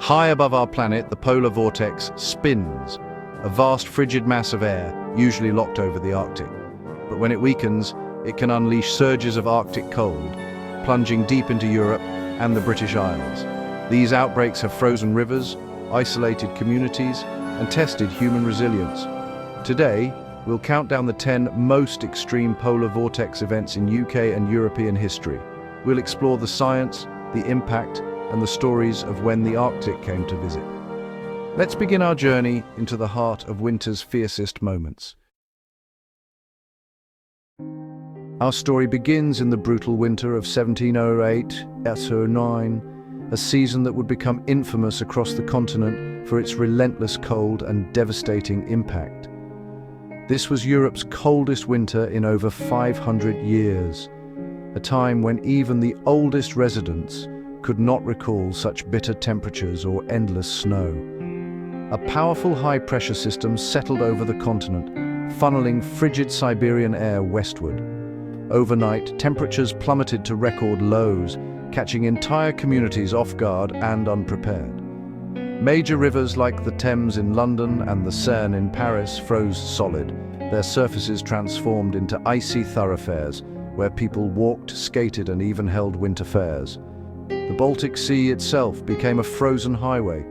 High above our planet, the polar vortex spins, a vast frigid mass of air, usually locked over the Arctic. But when it weakens, it can unleash surges of Arctic cold, plunging deep into Europe and the British Isles. These outbreaks have frozen rivers, isolated communities, and tested human resilience. Today, we'll count down the 10 most extreme polar vortex events in UK and European history. We'll explore the science, the impact, and the stories of when the Arctic came to visit. Let's begin our journey into the heart of winter's fiercest moments. Our story begins in the brutal winter of 1708-09, a season that would become infamous across the continent for its relentless cold and devastating impact. This was Europe's coldest winter in over 500 years, a time when even the oldest residents could not recall such bitter temperatures or endless snow. A powerful high-pressure system settled over the continent, funneling frigid Siberian air westward. Overnight, temperatures plummeted to record lows, catching entire communities off guard and unprepared. Major rivers like the Thames in London and the Seine in Paris froze solid, their surfaces transformed into icy thoroughfares where people walked, skated, and even held winter fairs. The Baltic Sea itself became a frozen highway,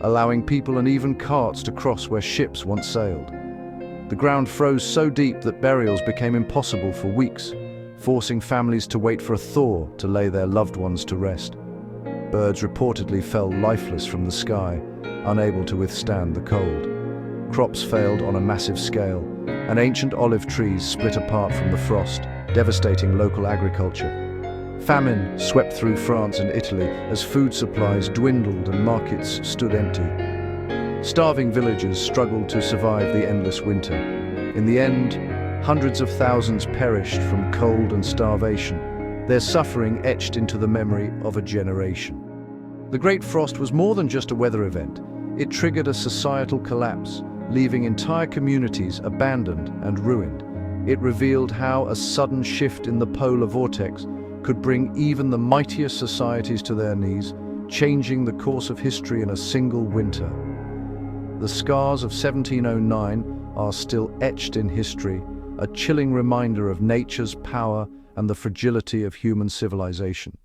allowing people and even carts to cross where ships once sailed. The ground froze so deep that burials became impossible for weeks, forcing families to wait for a thaw to lay their loved ones to rest. Birds reportedly fell lifeless from the sky, unable to withstand the cold. Crops failed on a massive scale, and ancient olive trees split apart from the frost, devastating local agriculture. Famine swept through France and Italy as food supplies dwindled and markets stood empty. Starving villagers struggled to survive the endless winter. In the end, hundreds of thousands perished from cold and starvation, their suffering etched into the memory of a generation. The Great Frost was more than just a weather event. It triggered a societal collapse, leaving entire communities abandoned and ruined. It revealed how a sudden shift in the polar vortex could bring even the mightiest societies to their knees, changing the course of history in a single winter. The scars of 1709 are still etched in history, a chilling reminder of nature's power and the fragility of human civilization.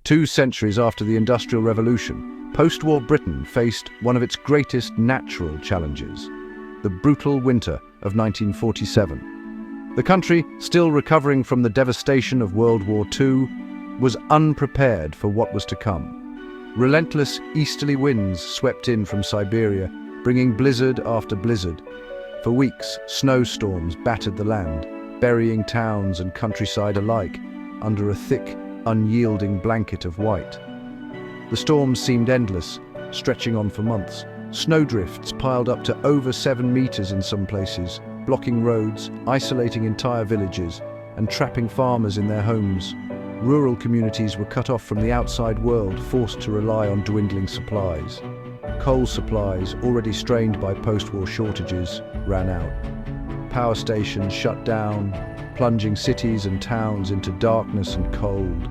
2 centuries after the Industrial Revolution, post-war Britain faced one of its greatest natural challenges, the brutal winter of 1947. The country, still recovering from the devastation of World War II, was unprepared for what was to come. Relentless easterly winds swept in from Siberia, bringing blizzard after blizzard. For weeks, snowstorms battered the land, burying towns and countryside alike under a thick, unyielding blanket of white. The storms seemed endless, stretching on for months. Snowdrifts piled up to over 7 meters in some places, blocking roads, isolating entire villages, and trapping farmers in their homes. Rural communities were cut off from the outside world, forced to rely on dwindling supplies. Coal supplies, already strained by post-war shortages, ran out. Power stations shut down, plunging cities and towns into darkness and cold.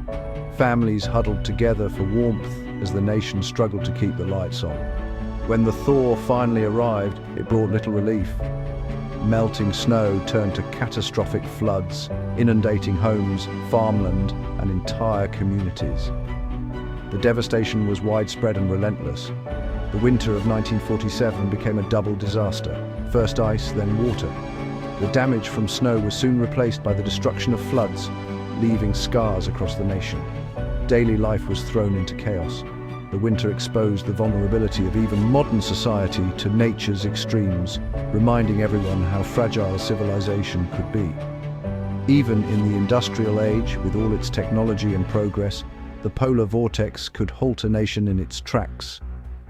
Families huddled together for warmth as the nation struggled to keep the lights on. When the thaw finally arrived, it brought little relief. Melting snow turned to catastrophic floods, inundating homes, farmland, and entire communities. The devastation was widespread and relentless. The winter of 1947 became a double disaster, first ice, then water. The damage from snow was soon replaced by the destruction of floods, leaving scars across the nation. Daily life was thrown into chaos. The winter exposed the vulnerability of even modern society to nature's extremes, reminding everyone how fragile civilization could be. Even in the industrial age, with all its technology and progress, the polar vortex could halt a nation in its tracks,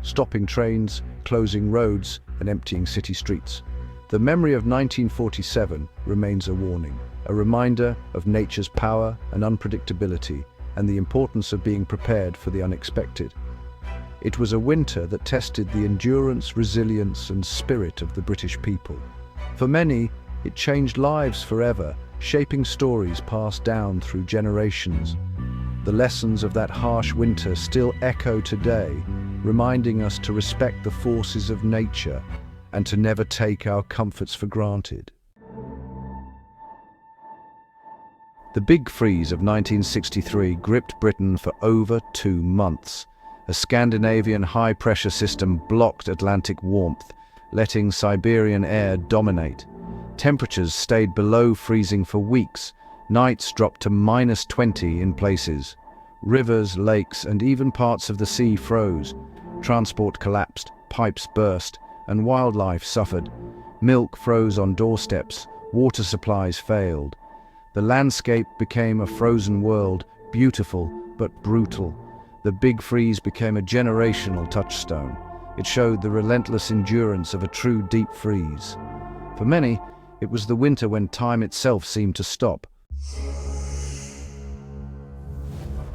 stopping trains, closing roads, and emptying city streets. The memory of 1947 remains a warning, a reminder of nature's power and unpredictability, and the importance of being prepared for the unexpected. It was a winter that tested the endurance, resilience, and spirit of the British people. For many, it changed lives forever, shaping stories passed down through generations. The lessons of that harsh winter still echo today, reminding us to respect the forces of nature and to never take our comforts for granted. The Big Freeze of 1963 gripped Britain for over 2 months. A Scandinavian high-pressure system blocked Atlantic warmth, letting Siberian air dominate. Temperatures stayed below freezing for weeks. Nights dropped to -20 in places. Rivers, lakes, and even parts of the sea froze. Transport collapsed, pipes burst, and wildlife suffered. Milk froze on doorsteps, water supplies failed. The landscape became a frozen world, beautiful but brutal. The Big Freeze became a generational touchstone. It showed the relentless endurance of a true deep freeze. For many, it was the winter when time itself seemed to stop.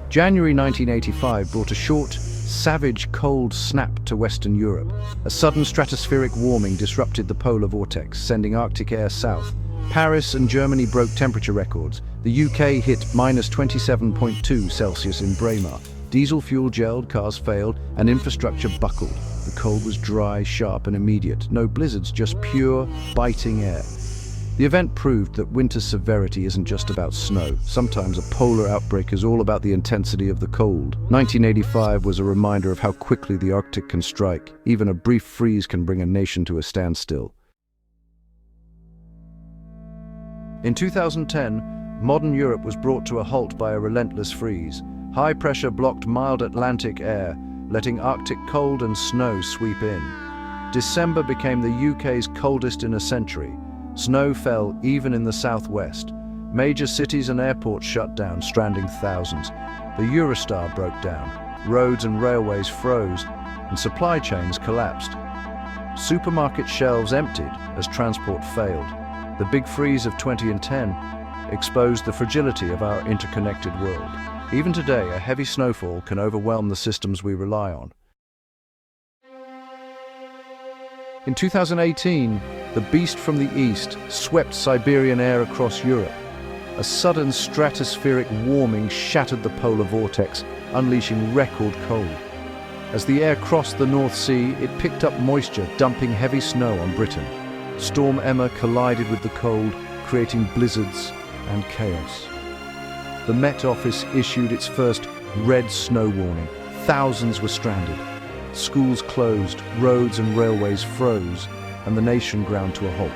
January 1985 brought a short, savage cold snap to Western Europe. A sudden stratospheric warming disrupted the polar vortex, sending Arctic air south. Paris and Germany broke temperature records. The UK hit -27.2 Celsius in Braemar. Diesel fuel gelled, cars failed, and infrastructure buckled. The cold was dry, sharp, and immediate. No blizzards, just pure, biting air. The event proved that winter's severity isn't just about snow. Sometimes a polar outbreak is all about the intensity of the cold. 1985 was a reminder of how quickly the Arctic can strike. Even a brief freeze can bring a nation to a standstill. In 2010, modern Europe was brought to a halt by a relentless freeze. High pressure blocked mild Atlantic air, letting Arctic cold and snow sweep in. December became the UK's coldest in a century. Snow fell even in the southwest. Major cities and airports shut down, stranding thousands. The Eurostar broke down. Roads and railways froze, and supply chains collapsed. Supermarket shelves emptied as transport failed. The Big Freeze of 2010 exposed the fragility of our interconnected world. Even today, a heavy snowfall can overwhelm the systems we rely on. In 2018, the beast from the east swept Siberian air across Europe. A sudden stratospheric warming shattered the polar vortex, unleashing record cold. As the air crossed the North Sea, it picked up moisture, dumping heavy snow on Britain. Storm Emma collided with the cold, creating blizzards and chaos. The Met Office issued its first red snow warning. Thousands were stranded. Schools closed, roads and railways froze, and the nation ground to a halt.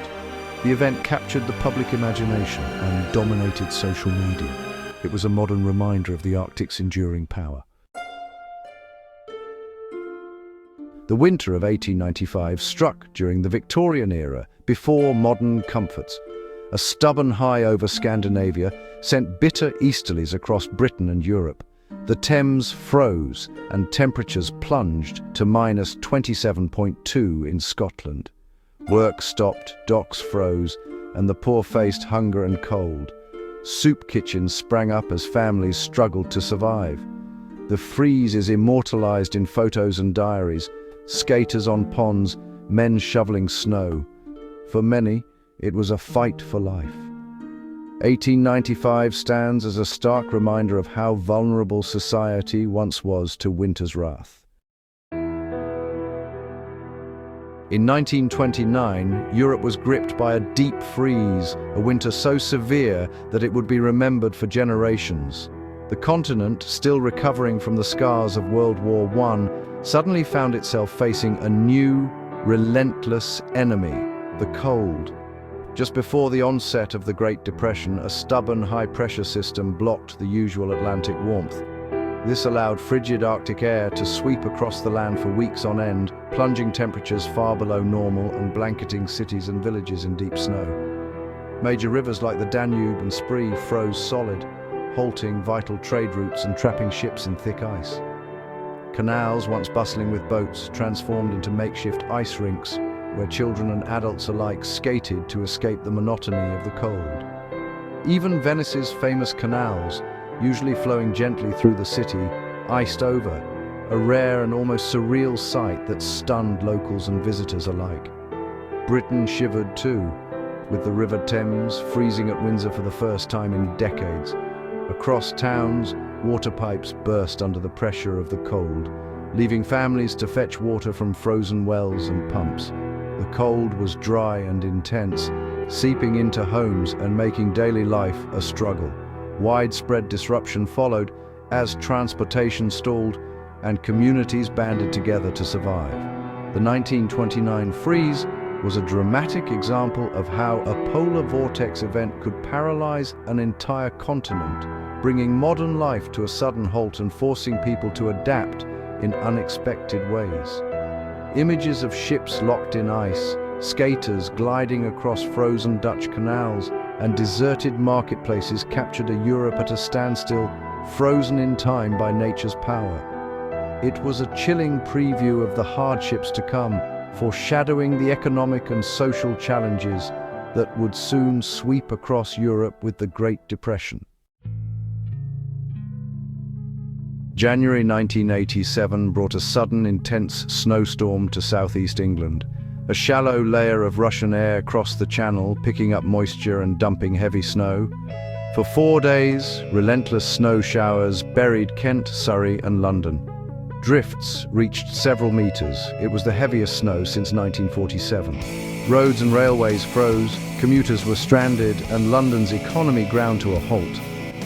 The event captured the public imagination and dominated social media. It was a modern reminder of the Arctic's enduring power. The winter of 1895 struck during the Victorian era, before modern comforts. A stubborn high over Scandinavia sent bitter easterlies across Britain and Europe. The Thames froze and temperatures plunged to -27.2 in Scotland. Work stopped, docks froze, and the poor faced hunger and cold. Soup kitchens sprang up as families struggled to survive. The freeze is immortalized in photos and diaries, skaters on ponds, men shoveling snow. For many, it was a fight for life. 1895 stands as a stark reminder of how vulnerable society once was to winter's wrath. In 1929, Europe was gripped by a deep freeze, a winter so severe that it would be remembered for generations. The continent, still recovering from the scars of World War I, suddenly found itself facing a new, relentless enemy, the cold. Just before the onset of the Great Depression, a stubborn high-pressure system blocked the usual Atlantic warmth. This allowed frigid Arctic air to sweep across the land for weeks on end, plunging temperatures far below normal and blanketing cities and villages in deep snow. Major rivers like the Danube and Spree froze solid, halting vital trade routes and trapping ships in thick ice. Canals, once bustling with boats, transformed into makeshift ice rinks, where children and adults alike skated to escape the monotony of the cold. Even Venice's famous canals, usually flowing gently through the city, iced over, a rare and almost surreal sight that stunned locals and visitors alike. Britain shivered too, with the River Thames freezing at Windsor for the first time in decades. Across towns, water pipes burst under the pressure of the cold, leaving families to fetch water from frozen wells and pumps. The cold was dry and intense, seeping into homes and making daily life a struggle. Widespread disruption followed as transportation stalled and communities banded together to survive. The 1929 freeze was a dramatic example of how a polar vortex event could paralyze an entire continent, bringing modern life to a sudden halt and forcing people to adapt in unexpected ways. Images of ships locked in ice, skaters gliding across frozen Dutch canals, and deserted marketplaces captured a Europe at a standstill, frozen in time by nature's power. It was a chilling preview of the hardships to come, foreshadowing the economic and social challenges that would soon sweep across Europe with the Great Depression. January 1987 brought a sudden, intense snowstorm to southeast England. A shallow layer of Russian air crossed the channel, picking up moisture and dumping heavy snow. For 4 days, relentless snow showers buried Kent, Surrey, and London. Drifts reached several meters. It was the heaviest snow since 1947. Roads and railways froze, commuters were stranded, and London's economy ground to a halt.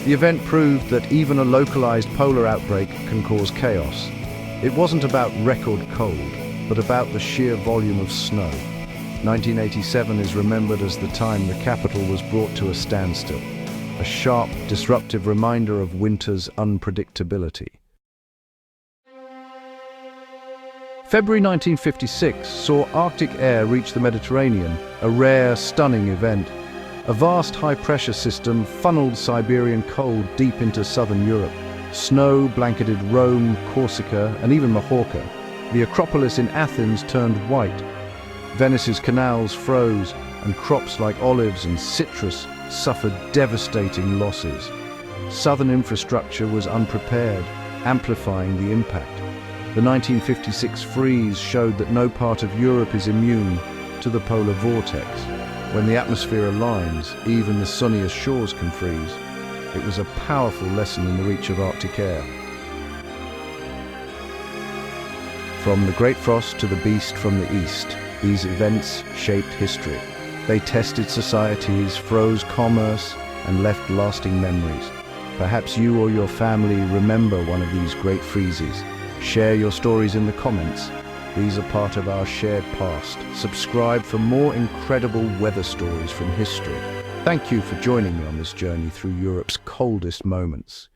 The event proved that even a localized polar outbreak can cause chaos. It wasn't about record cold, but about the sheer volume of snow. 1987 is remembered as the time the capital was brought to a standstill, a sharp, disruptive reminder of winter's unpredictability. February 1956 saw Arctic air reach the Mediterranean, a rare, stunning event. A vast high-pressure system funneled Siberian cold deep into southern Europe. Snow blanketed Rome, Corsica, and even Majorca. The Acropolis in Athens turned white. Venice's canals froze, and crops like olives and citrus suffered devastating losses. Southern infrastructure was unprepared, amplifying the impact. The 1956 freeze showed that no part of Europe is immune to the polar vortex. When the atmosphere aligns, even the sunniest shores can freeze. It was a powerful lesson in the reach of Arctic air. From the Great Frost to the Beast from the East, these events shaped history. They tested societies, froze commerce, and left lasting memories. Perhaps you or your family remember one of these great freezes. Share your stories in the comments. These are part of our shared past. Subscribe for more incredible weather stories from history. Thank you for joining me on this journey through Europe's coldest moments.